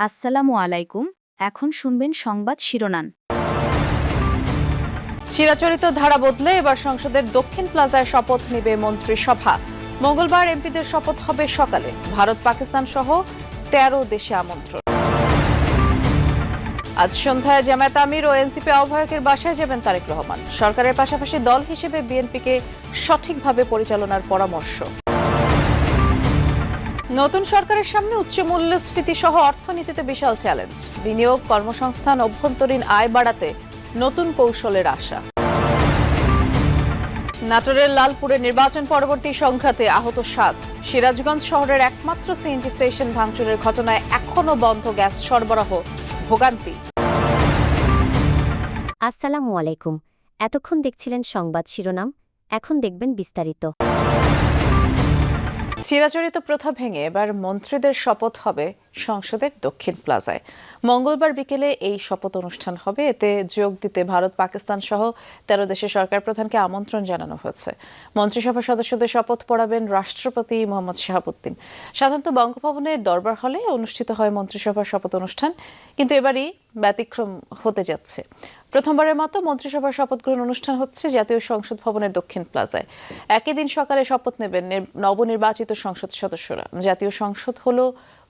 আসসালামু আলাইকুম। এখন শুনবেন সংবাদ শিরোনাম। চিরাচরিত ধারা বদলে এবার সংসদের দক্ষিণ প্লাজায় শপথ নেবে মন্ত্রিসভা। মঙ্গলবার এমপিদের শপথ হবে সকালে। ভারত পাকিস্তান সহ ১৩ দেশে আমন্ত্রণ। আজ সন্ধ্যায় জামায়াত আমির ও এনসিপি আহ্বায়কের বাসায় যাবেন তারেক রহমান। সরকারের পাশাপাশি দল হিসেবে বিএনপিকে সঠিকভাবে পরিচালনার পরামর্শ। নতুন সরকারের সামনে উচ্চ মূল্যস্ফীতি সহ অর্থনীতিতে বিশাল চ্যালেঞ্জ। বিনিয়োগ, কর্মসংস্থান, অভ্যন্তরীণ আয় বাড়াতে নতুন কৌশলের আশা। নাটোরের লালপুরে নির্বাচন পরবর্তী সংঘাতে আহত ৭। সিরাজগঞ্জ শহরের একমাত্র সিএনজি স্টেশন ভাঙচুরের ঘটনায় এখনও বন্ধ গ্যাস সরবরাহ, ভোগান্তি। আসসালামু আলাইকুম। এতক্ষণ দেখছিলেন সংবাদ শিরোনাম, এখন দেখবেন বিস্তারিত। চিরাচরিত প্রথা ভেঙে এবার মন্ত্রীদের শপথ হবে সংসদের দক্ষিণ প্লাজায়। মঙ্গলবার বিকেলে এই শপথ অনুষ্ঠান হবে। এতে যোগ দিতে ভারত, পাকিস্তান সহ ১৩ দেশের সরকার প্রধানকে আমন্ত্রণ জানানো হয়েছে। মন্ত্রিসভার সদস্যদের শপথ পড়াবেন রাষ্ট্রপতি মোহাম্মদ শাহাবুদ্দিন। সাধারণত বঙ্গভবনের দরবার হলে অনুষ্ঠিত হয় মন্ত্রিসভার শপথ অনুষ্ঠান, কিন্তু এবারই ব্যতিক্রম হতে যাচ্ছে। প্রথমবারের মতো মন্ত্রিসভার শপথ গ্রহণ অনুষ্ঠান হচ্ছে জাতীয় সংসদ ভবনের দক্ষিণ প্লাজায়। একই দিন সকালে শপথ নেবেন নবনির্বাচিত সংসদ সদস্যরা। জাতীয় সংসদ হলো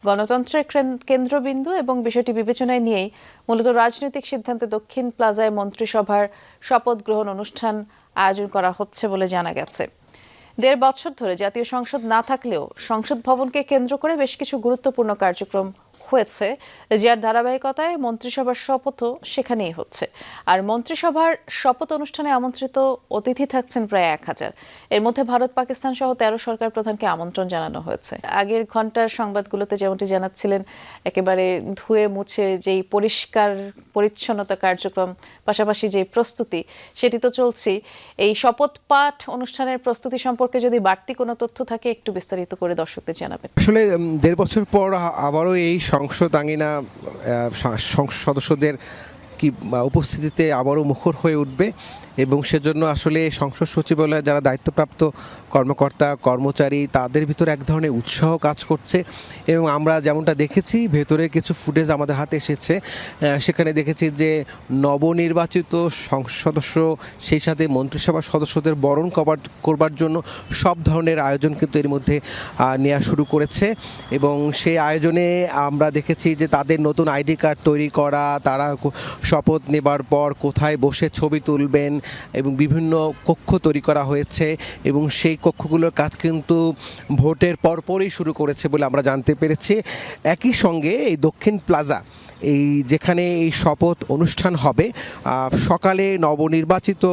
গণতন্ত্রের কেন্দ্রবিন্দু এবং বিষয়টি বিবেচনায় নিয়েই মূলত রাজনৈতিক সিদ্ধান্তে দক্ষিণ প্লাজায় মন্ত্রিসভার শপথ গ্রহণ অনুষ্ঠান আয়োজন করা হচ্ছে বলে জানা গেছে। ১.৫ বছর ধরে জাতীয় সংসদ না থাকলেও সংসদ ভবনকে কেন্দ্র করে বেশ কিছু গুরুত্বপূর্ণ কার্যক্রম হয়েছে, যার ধারাবাহিকতায় মন্ত্রিসভার শপথও সেখানেই হচ্ছে। আর মন্ত্রিসভার শপথ অনুষ্ঠানে আমন্ত্রিত অতিথি থাকছেন প্রায় ১,০০০। এর মধ্যে ভারত, পাকিস্তান সহ ১৩ সরকার প্রধানকে আমন্ত্রণ জানানো হয়েছে। আগের ঘন্টার সংবাদগুলোতে যেমনটি জানাচ্ছিলেন, একেবারে ধুয়ে মুছে যেই পরিষ্কার পরিচ্ছন্নতা কার্যক্রম, পাশাপাশি যে প্রস্তুতি, সেটি তো চলছেই। এই শপথ পাঠ অনুষ্ঠানের প্রস্তুতি সম্পর্কে যদি বাড়তি কোনো তথ্য থাকে একটু বিস্তারিত করে দর্শকদের জানাবেন। আসলে ১.৫ বছর পর আবারও এই সংসদ আঙিনা সংসদ সদস্যদের কি উপস্থিতিতে আবারও মুখর হয়ে উঠবে এবং সেজন্য আসলে সংসদ সচিবালয়ে যারা দায়িত্বপ্রাপ্ত কর্মকর্তা কর্মচারী তাদের ভিতরে এক ধরনের উৎসাহ কাজ করছে। এবং আমরা যেমনটা দেখেছি, ভেতরে কিছু ফুটেজ আমাদের হাতে এসেছে, সেখানে দেখেছি যে নবনির্বাচিত সংসদ সদস্য সেই সাথে মন্ত্রিসভার সদস্যদের বরণ করবার জন্য সব ধরনের আয়োজন কিন্তু এর মধ্যে নেওয়া শুরু করেছে। এবং সেই আয়োজনে আমরা দেখেছি যে তাদের নতুন আইডি কার্ড তৈরি করা, তারা শপথ নেবার পর কোথায় বসে ছবি তুলবেন এবং বিভিন্ন কক্ষ তৈরি করা হয়েছে এবং সেই কক্ষগুলোর কাজ কিন্তু ভোটের পরপরই শুরু করেছে বলে আমরা জানতে পেরেছি। একই সঙ্গে এই দক্ষিণ প্লাজা যেখানে এই শপথ অনুষ্ঠান হবে, সকালে নবনির্বাচিত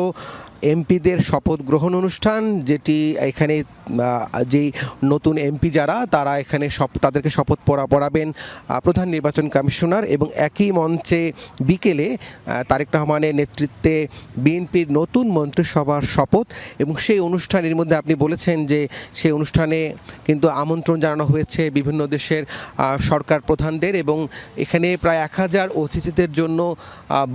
এমপিদের শপথ গ্রহণ অনুষ্ঠান, যেটি এখানে যেই নতুন এমপি যারা তারা এখানে তাদেরকে শপথ পড়াবেন প্রধান নির্বাচন কমিশনার। এবং একই মঞ্চে বিকেলে তারেক রহমানের নেতৃত্বে বিএনপির নতুন মন্ত্রিসভার শপথ। এবং সেই অনুষ্ঠানের মধ্যে আপনি বলেছেন যে সেই অনুষ্ঠানে কিন্তু আমন্ত্রণ জানানো হয়েছে বিভিন্ন দেশের সরকার প্রধানদের এবং এখানে প্রায় ১,০০০ অতিথিদের জন্য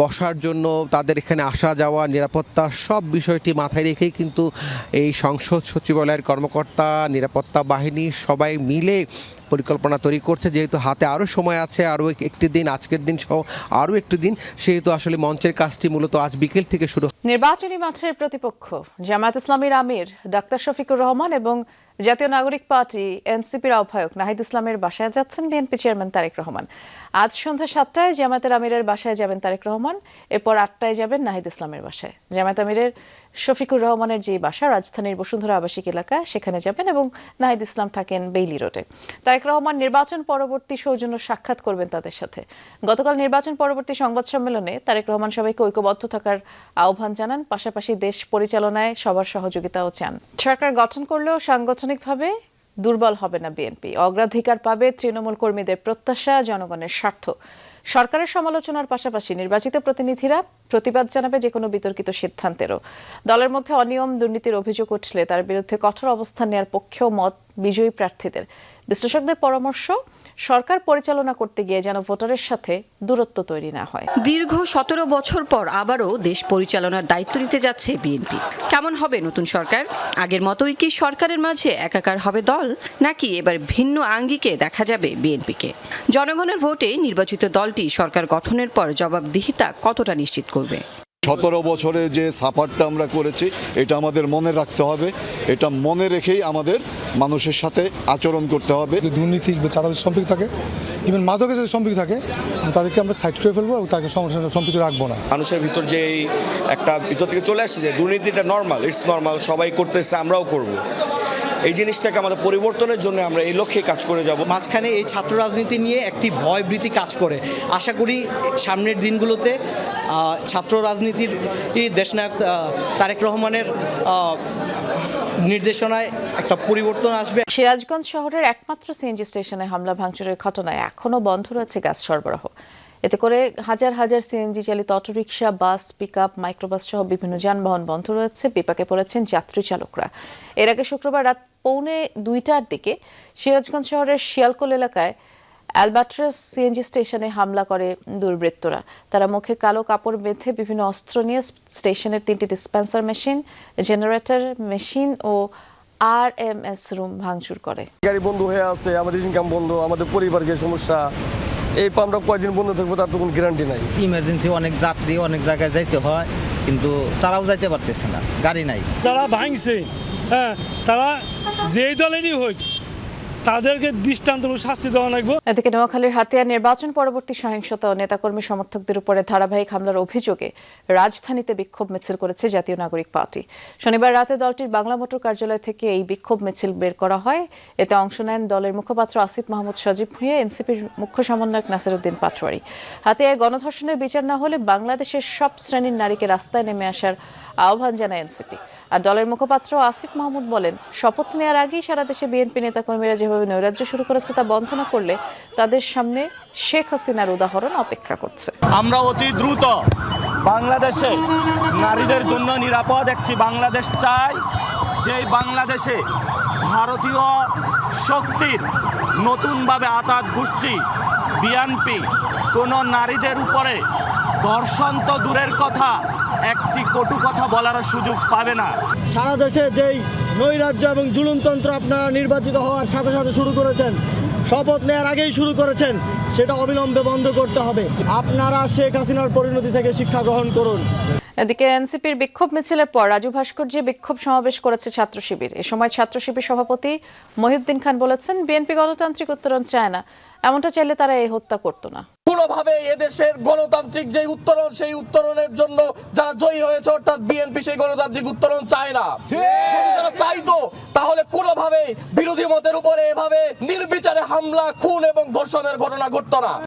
বসার জন্য তাদের এখানে আসা যাওয়া, নিরাপত্তা সব বিষয়টি মাথায় রেখেই কিন্তু এই সংসদ সচিবালয়ের কর্মকর্তা, নিরাপত্তা বাহিনী সবাই মিলে পরিকল্পনা তৈরি করছে। যেহেতু হাতে আরও সময় আছে, আরও একটি দিন, আজকের দিন সহ আরও একটি দিন, সেহেতু আসলে মঞ্চের কাজটি মূলত আজ বিকেল থেকে শুরু। নির্বাচনী মাঠের প্রতিপক্ষ জামায়াত ইসলামীর আমির ডাক্তার শফিকুর রহমান এবং জাতীয় নাগরিক পার্টি এনসিপির আহ্বায়ক নাহিদ ইসলামের বাসায় যাচ্ছেন বিএনপি চেয়ারম্যান তারেক রহমান। আজ সন্ধ্যা ৭টায় জামায়াতের আমিরের বাসায় যাবেন তারেক রহমান, এরপর ৮টায় যাবেন নাহিদ ইসলামের বাসায়। জামায়াত আমিরের শফিকুর রহমানের যে বাসা রাজধানীর বসুন্ধরা আবাসিক এলাকা, সেখানে যাবেন এবং নাহিদ ইসলাম থাকেন বেইলি রোডে। তারেক রহমান নির্বাচন পরবর্তী সৌজন্য সাক্ষাৎ করবেন তাদের সাথে। গতকাল নির্বাচন পরবর্তী সংবাদ সম্মেলনে তারেক রহমান সবাইকে ঐক্যবদ্ধ থাকার আহ্বান জানান, পাশাপাশি দেশ পরিচালনায় সবার সহযোগিতাও চান। সরকার গঠন করলেও সাংগঠনিকভাবে দুর্বল হবে না বিএনপি, অগ্রাধিকার পাবে তৃণমূল কর্মীদের প্রত্যাশা, জনগণের স্বার্থ। সরকারের সমালোচনার পাশাপাশি নির্বাচিত প্রতিনিধিরা প্রতিবাদ জানাবে যে কোনো বিতর্কিত সিদ্ধান্তেরও। দলের মধ্যে অনিয়ম দুর্নীতির অভিযোগ উঠলে তার বিরুদ্ধে কঠোর অবস্থান নেওয়ার পক্ষেও মত বিজয়ী প্রার্থীদের। বিশ্লেষকদের পরামর্শ, সরকার পরিচালনা করতে গিয়ে যেন ভোটারের সাথে দূরত্ব তৈরি না হয়। দীর্ঘ 17 বছর পর আবারও দেশ পরিচালনার দায়িত্ব নিতে যাচ্ছে বিএনপি। কেমন হবে নতুন সরকার? আগের মতোই কি সরকারের মাঝে একাকার হবে দল, নাকি এবার ভিন্ন আঙ্গিকে দেখা যাবে বিএনপিকে? জনগণের ভোটে নির্বাচিত দলটি সরকার গঠনের পর জবাবদিহিতা কতটা নিশ্চিত করবে? 17 বছরে যে সাফারটা আমরা করেছি এটা আমাদের মনে রাখতে হবে, এটা মনে রেখেই আমাদের মানুষের সাথে আচরণ করতে হবে। দুর্নীতি বা চাঁদাবাজি সম্পৃক্ত থাকে, ইভেন মাদকের যদি সম্পৃক্ত থাকে, তাদেরকে আমরা সাইড করে ফেলবো এবং তাকে সংগঠনের সম্পৃক্ত রাখবো না। মানুষের ভিতর যে একটা ভিতর থেকে চলে আসছে যে দুর্নীতিটা নর্মাল, ইটস নর্মাল, সবাই করতেছে, আমরাও করব। এই জিনিসটাকে আমাদের পরিবর্তনের জন্য আমরা এই লক্ষ্যে কাজ করে যাব। মাঝখানে এই ছাত্র রাজনীতি নিয়ে একটি ভয়ভীতি কাজ করে। আশা করি সামনের দিনগুলোতে ছাত্র রাজনীতির দেশনায়ক তারেক রহমানের নির্দেশনায় একটা পরিবর্তন আসবে। সিরাজগঞ্জ শহরের একমাত্র সিএনজি স্টেশনে হামলা ভাঙচুরের ঘটনায় এখনও বন্ধ রয়েছে গ্যাস সরবরাহ। এতে করে হাজার হাজার সিএনজি চালিত অটোরিকশা, বাস, পিকআপ, মাইক্রোবাস সহ বিভিন্ন যানবাহন বন্ধ রয়েছে। বিপাকে পড়েছেন যাত্রী চালকরা। এর আগে শুক্রবার রাত 1:45টার দিকে সিরাজগঞ্জ শহরের শিয়ালকোল এলাকায় অ্যালবাট্রাস সিএনজি স্টেশনে হামলা করে দুর্বৃত্তরা। তারা মুখে কালো কাপড় বেঁধে বিভিন্ন অস্ত্র নিয়ে স্টেশনের 3টি ডিসপেন্সার মেশিন, জেনারেটর মেশিন ও আরএমএস রুম ভাঙচুর করে। গাড়ি বন্ধ হয়ে আছে, আমাদের ইনকাম বন্ধ, আমাদের পরিবারের সমস্যা। এই আমরা কয়দিন বন্ধ থাকবো তার তো কোনো গ্যারান্টি নাই। ইমার্জেন্সি অনেক যাত্রী অনেক জায়গায় যাইতে হয়, কিন্তু তারাও যাইতে পারতেছে না, গাড়ি নাই। যারা ভাঙছে, তারা যেই দলেরই হোক তাদেরকে দৃষ্টান্তমূলক শাস্তি দেওয়া লাগবে। এদিকে নোয়াখালীর হাতিয়া নির্বাচন পরবর্তী সহিংসতা ও নেতাকর্মী সমর্থকদের উপরে ধারাবাহিক হামলার অভিযোগে রাজধানীতে বিক্ষোভ মিছিল করেছে জাতীয় নাগরিক পার্টি। শনিবার রাতে দলটির বাংলা মোটর কার্যালয় থেকে এই বিক্ষোভ মিছিল বের করা হয়। এতে অংশ নেন দলের মুখপাত্র আসিফ মাহমুদ সজীব ভুঁইয়া, এনসিপির মুখ্য সমন্বয়ক নাসিরউদ্দিন পাটোয়ারি। হাতিয়ায় গণধর্ষণের বিচার না হলে বাংলাদেশের সব শ্রেণীর নারীকে রাস্তায় নেমে আসার আহ্বান জানায় এনসিপি। আর দলের মুখপাত্র আসিফ মাহমুদ বলেন, শপথ নেওয়ার আগেই সারা দেশে বিএনপি নেতাকর্মীরা যেভাবে নৈরাজ্য শুরু করেছে তা বন্ধ না করলে তাদের সামনে শেখ হাসিনার উদাহরণ অপেক্ষা করছে। আমরা অতি দ্রুত বাংলাদেশে নারীদের জন্য নিরাপদ একটি বাংলাদেশ চাই, যেই বাংলাদেশে ভারতীয় শক্তির নতুনভাবে আতাত গোষ্ঠী বিএনপি কোনো নারীদের উপরে ধর্ষণ তো দূরের কথা, একটি কটু কথা বলার সুযোগ পাবে না। সারা দেশে যেই নৈরাজ্য এবং জুলুমতন্ত্র আপনারা নির্বাচিত হওয়ার সাথে সাথে শুরু করেছেন, শপথ নেওয়ার আগেই শুরু করেছেন, সেটা অবিলম্বে বন্ধ করতে হবে। আপনারা শেখ হাসিনার পরিণতি থেকে শিক্ষা গ্রহণ করুন। এদিকে এনসিপির বিক্ষোভ মিছিলের পর রাজু ভাস্কর্যে বিক্ষোভ সমাবেশ করেছে ছাত্র শিবির। এ সময় ছাত্র শিবির সভাপতি মহিউদ্দিন খান বলেছেন, বিএনপি গণতান্ত্রিক উত্তরণ চায় না, এমনটা চাইলে তারা এই হত্যা করতো না। কোনোভাবে এদেশের গণতান্ত্রিক যে উত্তরণ, সেই উত্তরণের জন্য যারা জয়ী হয়েছে অর্থাৎ বিএনপি সেই গণতান্ত্রিক উত্তরণ চায় না। যদি তারা চাইতো তাহলে কোনোভাবে বিরোধী মতের উপরে এভাবে নির্বিচারে হামলা, খুন এবং ধর্ষণের ঘটনা ঘটতো না।